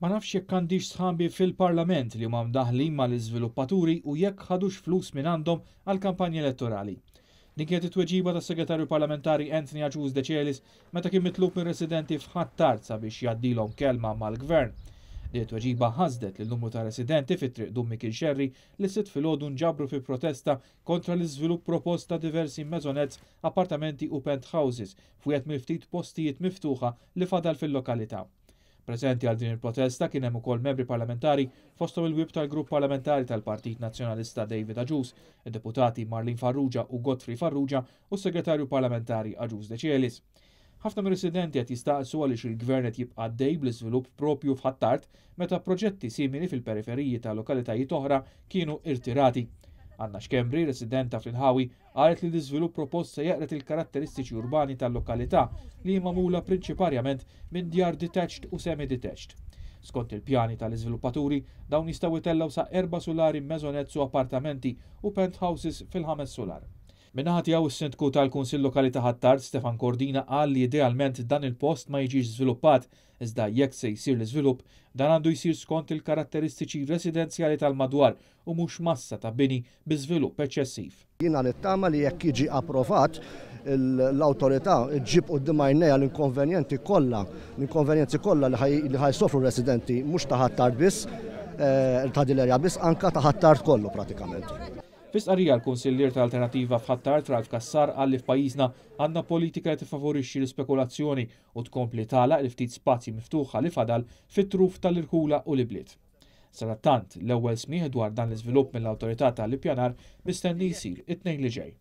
Ma nafx jekk għandix sħambi fil-Parlament li huma mdaħlin mal-iżviluppaturi u jekk ħadux flus minn għandhom għall-kampanji elettorali. Din kienet it-tweġiba tas-Segretarju Parlamentari Anthony Agius De Celis meta kien mitlub minn residenti f'Ħattart sabiex jgħaddilhom kelma mal-Gvern. Din it-tweġiba ħasdet lil numru ta' residenti fit-triq Dummi Kilxerri li sitt filgħodu nġabru fi protesta kontra l-iżvilupp propost ta' diversi mezzonets, appartamenti u penthouses f'wieħed mill-ftit postijiet miftuħa li fadal fil-lokalità. Preżenti għal din il-protesta kien hemm ukoll membri parlamentari fosthom il-wib tal-Grupp Parlamentari tal-Partit Nazzjonalista David Agius, id-deputati Marlin Farrugia u Godfrey Farrugia u s-Segretarju Parlamentari Agius De Celis. Ħafna mir-residenti qed jistaqsu għaliex il-Gvern qed jibqa' għaddej bl-iżvilupp propju f'Ħattart meta proġetti simili fil-periferiji ta' lokalitajiet oħra kienu irtirati. Anna Xkembri, residenta fl-Inħawi, qalet li l-iżvilupp propost se jaqret il-karatteristiċi urbani tal-lokalità li magħmula prinċiparjament minn djar detached u semi-detached. Skont il-pjani tal-iżviluppaturi, dawn jistgħu jtellgħu sa 4 sulari mezzonezz u appartamenti u penthouses fil-5 sular. Min-naħa tiegħu is-Sindku tal-Kunsill Lokali ta' Ħattart Stefan Kordina qal li idealment dan il-post ma jiġix żviluppat, iżda jekk se jsir l-iżvilupp dan għandu jsir skont il-karatteristiċi residenzjali tal-madwar u mhux massa ta' bini bi żvilupp eċċessiv. Jiena nittama li jekk jiġi approvat l-awtorità ġib quddiem għajnejha l-inkonvenjenzi kollha li ħajsofru residenti mhux ta' Ħattart biss, ta' Dilerja biss, anke ta' Ħattart kollu pratikament. Fis-qarrija l-Kunsillier tal-Alternattiva f'Ħattart Ralf Kassar qal li f'pajjiżna għandna politika li tifavorixxi l-ispekulazzjoni u tkompli tagħlaq il-ftit spazji miftuħa li fadal fit-truf tal-irkula u l-ibliet. Sarattant l-ewwel smieħ dwar dan l-iżvilupp mill-awtorità tal-ippjanar mistenni jsir it-tnejn li ġej.